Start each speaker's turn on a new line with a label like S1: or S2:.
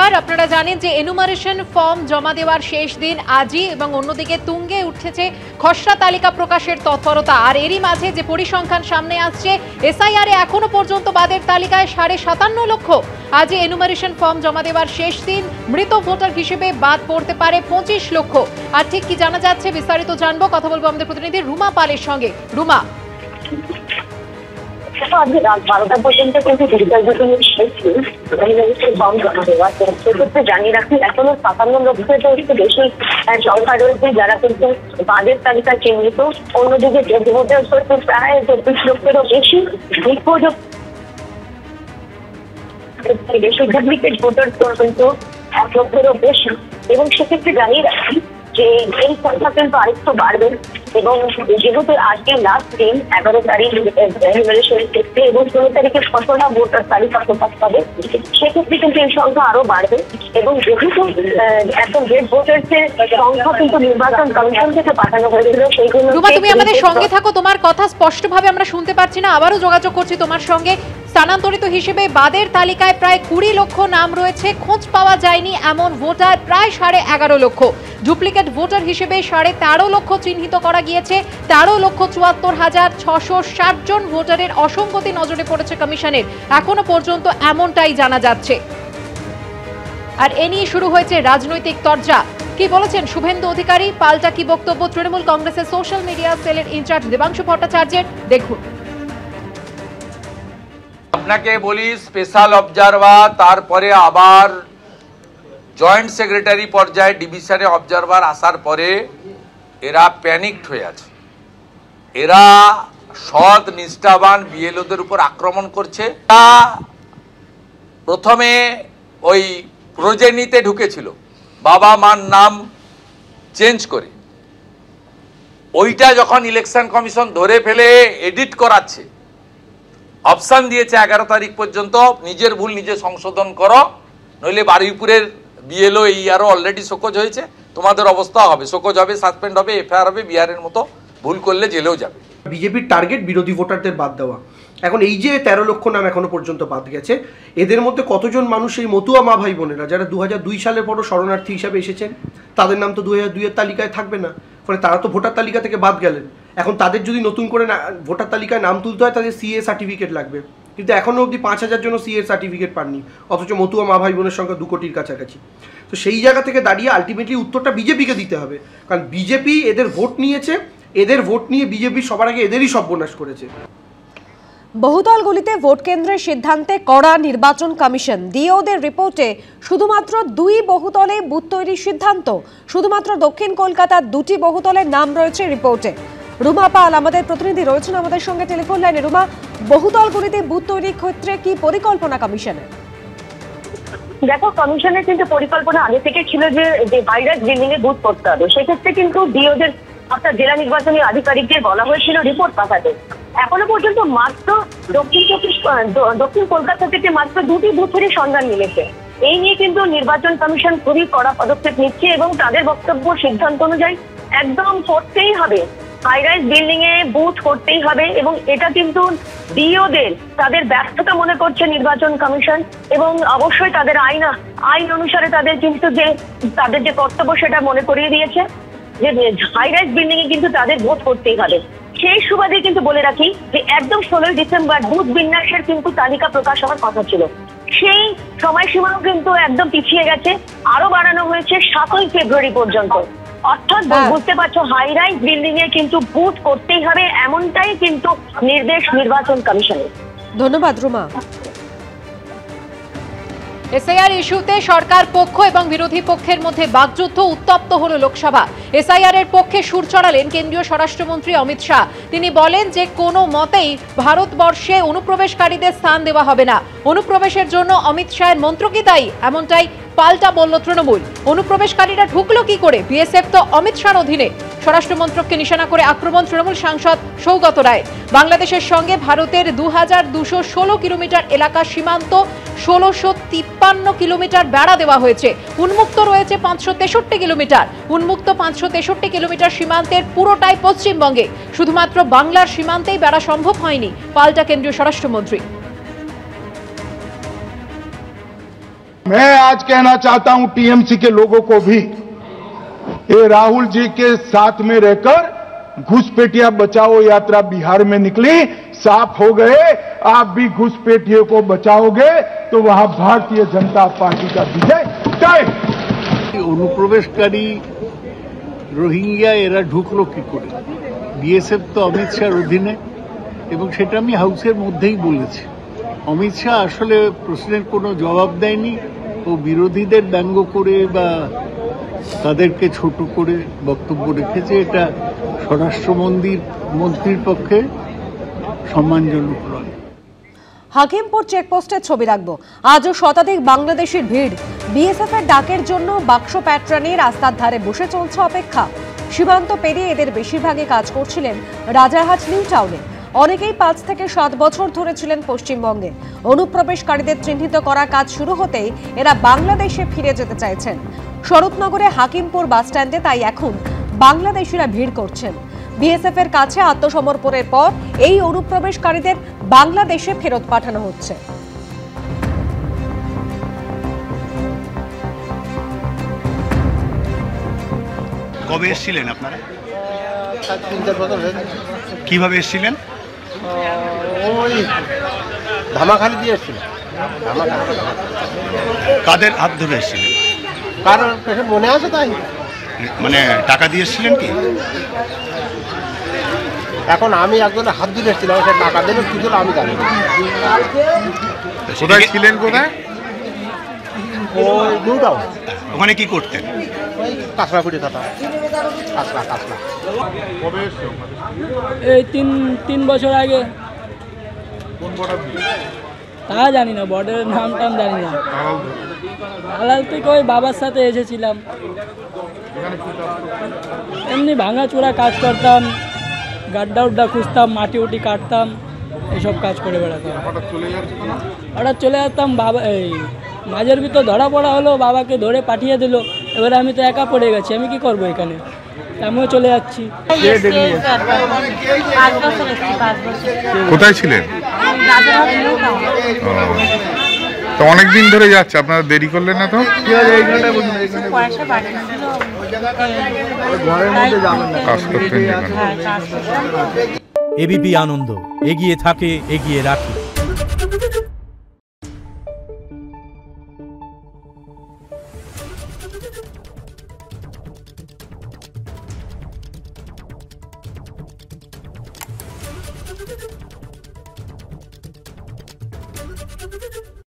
S1: এবার আপনারা জানেন যে এনুমারেশন ফর্ম জমা দেওয়ার শেষ দিন আজই এবং অন্যদিকে তুঙ্গে উঠেছে খসড়া তালিকা প্রকাশের তৎপরতা। আর এরই মাঝে যে পরিসংখ্যান সামনে আসছে, এসআইআর এ এখনো পর্যন্ত বাদের তালিকায় 57.5 লক্ষ। আজই এনুমারেশন ফর্ম জমা দেওয়ার শেষ দিন, মৃত ভোটার হিসেবে বাদ পড়তে পারে 25 লক্ষ। আর ঠিক কি জানা যাচ্ছে বিস্তারিত জানবো, কথা বলবো আমাদের প্রতিনিধি রুমা পালের সঙ্গে। রুমা,
S2: আজকে রাত 12টা পর্যন্ত কিন্তু সেক্ষেত্রে জানিয়ে রাখি এখনো 57 লক্ষের একটু বেশি সংখ্যা রয়েছে যারা কিন্তু বাদের তালিকায় চিহ্নিত। অন্যদিকে ভোটার প্রায় 24 লক্ষেরও বেশি ডুপ্লিকেট ভোটার কিন্তু 1 লক্ষেরও বেশি। এবং সেক্ষেত্রে জানিয়ে রাখি যে এই সংখ্যা কিন্তু আরেকটু বাড়বে এবং যেহেতু আজকে লাস্ট দিন 11 তারিখ এবং 16 তারিখে খসড়া ভোটার তালিকা প্রকাশ পাবে, সেক্ষেত্রে কিন্তু এই সংখ্যা আরো বাড়বে। এবং যেহেতু একদম ডেড ভোটার্সের সংখ্যা কিন্তু নির্বাচন কমিশন থেকে পাঠানো হয়েছিল, সেইগুলো
S1: তুমি আমাদের সঙ্গে থাকো, তোমার কথা স্পষ্টভাবে আমরা শুনতে পাচ্ছি না, আবারও যোগাযোগ করছি তোমার সঙ্গে। স্থানান্তরিত হিসেবে বাদের তালিকায় প্রায় 20 লক্ষ নাম রয়েছে, খোঁজ পাওয়া যায়নি এমন ভোটার প্রায় 11.5 লক্ষ। ডুপ্লিকেট ভোটার হিসেবে 13.5 লক্ষ চিহ্নিত করা গিয়েছে। 13,74,660 জন ভোটারের অসঙ্গতি নজরে পড়েছে কমিশনের, এখনো পর্যন্ত এমনটাই জানা যাচ্ছে। আর এ নিয়ে শুরু হয়েছে রাজনৈতিক তরজা। কি বলেছেন শুভেন্দু অধিকারী, পাল্টা কি বক্তব্য তৃণমূল কংগ্রেসের সোশ্যাল মিডিয়া সেলের ইনচার্জ দেবাংশু ভট্টাচার্যের, দেখুন।
S3: আপনাকে বলি, স্পেশাল অবজারভার, তারপরে আবার জয়েন্ট সেক্রেটারি পর্যায়ে ডিভিশনে অবজারভার আসার পরে এরা প্যানিকড হয়ে আছে। এরা সৎ নিষ্ঠাবান বিএলওদের উপর আক্রমণ করছে। প্রথমে ওই প্রজেনিতে ঢুকেছিল, বাবা মার নাম চেঞ্জ করে, ওইটা যখন ইলেকশন কমিশন ধরে ফেলে এডিট করাচ্ছে, অপশন দিয়েছে 11 তারিখ পর্যন্ত নিজের ভুল নিজে সংশোধন করো, নইলে বারুইপুরের বিএলও এই আরও অলরেডি শোকজ হয়েছে, তোমাদের অবস্থা হবে, শোকজ হবে, সাসপেন্ড হবে, এফআইআর হবে, বিহারের মতো ভুল করলে জেলেও যাবে।
S4: বিজেপির টার্গেট বিরোধী ভোটারদের বাদ দেওয়া। এখন এই যে 13 লক্ষ নাম এখনো পর্যন্ত বাদ গেছে, এদের মধ্যে কতজন মানুষ এই মতুয়া মা ভাই বোনেরা যারা 2002 সালের পরও শরণার্থী হিসাবে এসেছেন, তাদের নাম তো 2002-এর তালিকায় থাকবে না, ফলে তারা তো ভোটার তালিকা থেকে বাদ গেলেন। এখন তাদের যদি নতুন করে ভোটার তালিকায় নাম তুলতে হয়, তাদের সিএ সার্টিফিকেট লাগবে, কিন্তু এখনও অবধি 5,000 জন সিএ সার্টিফিকেট পাননি, অথচ মতুয়া মা ভাই বোনের সংখ্যা 2 কোটির কাছাকাছি। তো সেই জায়গা থেকে দাঁড়িয়ে আলটিমেটলি উত্তরটা বিজেপিকে দিতে হবে, কারণ বিজেপি এদের ভোট নিয়েছে, এদের ভোট নিয়ে বিজেপি সবার আগে এদেরই সর্বনাশ করেছে।
S5: বহুদলগুলিতে ভোট কেন্দ্রের সিদ্ধান্তে কড়া নির্বাচন কমিশন। ডিওদের রিপোর্টে শুধুমাত্র 2 বহুদলে বুথ তৈরির সিদ্ধান্ত, শুধুমাত্র দক্ষিণ কলকাতার 2টি বহুদলের নাম রয়েছে রিপোর্টে। রুমা পাল আমাদের প্রতিনিধি রয়েছেন আমাদের সঙ্গে টেলিফোন লাইনে। রুমা, বহুদলগুলিতে বুথ তৈরির ক্ষেত্রে কি পরিকল্পনা কমিশনের?
S2: দেখো, কমিশনের কিন্তু পরিকল্পনা আগে থেকে ছিল যে ভাইরাস বিল্ডিং এ বুথ করতে হবে। সেক্ষেত্রে কিন্তু ডিওদের অর্থাৎ জেলা নির্বাচনী আধিকারিকদের বলা হয়েছিল রিপোর্ট পাঠাতে। এখনো পর্যন্ত মাত্র দক্ষিণ কলকাতা থেকে মাত্র 2টি বুথেরই সন্ধান মিলেছে। এই নিয়ে কিন্তু নির্বাচন কমিশন খুবই কড়া পদক্ষেপ নিচ্ছে এবং তাদের বক্তব্য সিদ্ধান্ত অনুযায়ী একদম করতেই হবে, হাইরাইজ বিল্ডিং এ বুথ করতেই হবে। এবং এটা কিন্তু ডিওদের তাদের ব্যর্থতা মনে করছে নির্বাচন কমিশন, এবং অবশ্যই তাদের আইন অনুসারে তাদের কিন্তু তাদের যে কর্তব্য সেটা মনে করিয়ে দিয়েছে যে হাইরাইজ বিল্ডিং এ কিন্তু তাদের ভোট করতেই হবে। সেই সুবাদে কিন্তু বলে রাখি যে একদম 16 ডিসেম্বর বুথ বিন্যাসের কিন্তু তালিকা প্রকাশ হওয়ার কথা ছিল, সেই সময়সীমাও কিন্তু একদম পিছিয়ে গেছে, আরো বাড়ানো হয়েছে 7ই ফেব্রুয়ারি পর্যন্ত। অর্থাৎ বুঝতে পারছো, হাইরাইজ বিল্ডিং এ কিন্তু বুথ করতেই হবে, এমনটাই কিন্তু নির্দেশ নির্বাচন কমিশনের।
S5: ধন্যবাদ রুমা।
S1: এসআইআর ইস্যুতে সরকার পক্ষ এবং বিরোধী পক্ষের মধ্যে বাকযুদ্ধ উত্তপ্ত হলো লোকসভা। এসআইআর এর পক্ষে সুর চড়ালেন কেন্দ্রীয় স্বরাষ্ট্রমন্ত্রী অমিত শাহ। তিনি বলেন যে কোনো মতেই ভারতবর্ষে অনুপ্রবেশকারীদের স্থান দেওয়া হবে না। অনুপ্রবেশের জন্য অমিত শাহের মন্ত্র কি দায়ী? এমনটাই পাল্টা বলল তৃণমূল। অনুপ্রবেশকারীরা ঢুকলো কি করে? বিএসএফ তো অমিত শাহর অধীনে। স্বরাষ্ট্রমন্ত্রককে নিশানা করে আক্রমণ তৃণমূল সাংসদ সৌগত রায়। বাংলাদেশের সঙ্গে ভারতের 2216 কিলোমিটার এলাকা সীমান্ত 1653 কিলোমিটার বেড়া দেওয়া হয়েছে। উন্মুক্ত রয়েছে 563 কিলোমিটার। উন্মুক্ত 563 কিলোমিটার সীমান্তের পুরোটাই পশ্চিমবঙ্গে। শুধুমাত্র বাংলার সীমান্তেই বেড়া সম্ভব হয়নি, পাল্টা কেন্দ্রীয় স্বরাষ্ট্রমন্ত্রী।
S6: मैं आज कहना चाहता हूं टीएमसी के लोगों को भी, ये राहुल जी के साथ में रहकर घुसपैठिया बचाओ यात्रा बिहार में निकली, साफ हो गए। आप भी घुसपैठियों को बचाओगे तो वहां भारतीय जनता पार्टी का विजय तय।
S7: অনুপ্রবেশকারী রোহিঙ্গা এরা ঢুকলো কি করে? বিএসএফ তো অমিত শাহর অধীনে, এবং সেটা আমি হাউসের মধ্যেই বলেছি। অমিত শাহ আসলে প্রশ্নের কোনো জবাব দেয়নি, ও বিরোধীদের ব্যঙ্গ করে বা তাদেরকে ছোট করে বক্তব্য রেখেছে। এটা স্বরাষ্ট্রমন্ত্রীর পক্ষে সম্মানজনক নয়।
S5: হাকিমপুর চেকপোস্টের ছবি রাখবো। আজও শতাধিক বাংলাদেশের ভিড়। বিএসএফ এর ডাকের জন্য বাক্স প্যাট্রা নিয়ে রাস্তার ধারে বসে চলছে অপেক্ষা। সীমান্ত পেরিয়ে এদের বেশিরভাগই কাজ করছিলেন রাজারহাট নিউ টাউনে। অনেকেই 5 থেকে 7 বছর ধরে ছিলেন পশ্চিমবঙ্গে। অনুপ্রবেশকারীদের চিহ্নিত করার কাজ শুরু হতেই এরা বাংলাদেশে ফিরে যেতে চাইছেন। শরৎনগরে হাকিমপুর বাসস্ট্যান্ডে তাই এখন বাংলাদেশিরা ভিড় করছেন। বিএসএফ এর কাছে আত্মসমর্পণের পর এই অনুপ্রবেশকারীদের বাংলাদেশে ফেরত পাঠানো হচ্ছে।
S8: কবে এসেছিলেন আপনারা? 3-4 বছর হয়েছে। কিভাবে এসেছিলেন?
S9: ওই ধামাখালি দিয়ে এসেছিলেন।
S8: কাদের হাত ধরে এসেছিলেন?
S9: কারণ মনে আছে তাই,
S8: মানে টাকা দিয়ে এসেছিলেন কি?
S9: এখন আমি একজনের হাত ধরে এসেছিলাম, সে টাকা দেবে কি দিল আমি জানি না।
S8: কোথায় ছিলেন? কোথায়?
S9: ওই নিউ টাউন।
S8: ওখানে কি করতেন?
S9: ওই কাঁচরাপুরি থাকা কাঁচরা।
S10: এই তিন বছর আগে। তা জানি না, বর্ডারের নাম টাম জানি না। দালাল থেকে ওই বাবার সাথে এসেছিলাম, এমনি ভাঙাচোরা কাজ করতাম, গাড্ডা উড্ডা খুঁজতাম, মাটি উটি কাটতাম, এসব কাজ করে বেড়াতাম। হঠাৎ চলে যেতাম। বাবা এই মাঝের ভিতর ধরা পড়া হলো, বাবাকে ধরে পাঠিয়ে দিল। এবারে আমি তো একা পড়ে গেছি, আমি কি করবো এখানে? আমিও চলে যাচ্ছি।
S6: কোথায় ছিলেন? তো অনেকদিন ধরে যাচ্ছে, আপনারা দেরি করলেন না তো?
S11: এবিপি আনন্দ, এগিয়ে থাকে, এগিয়ে রাখে।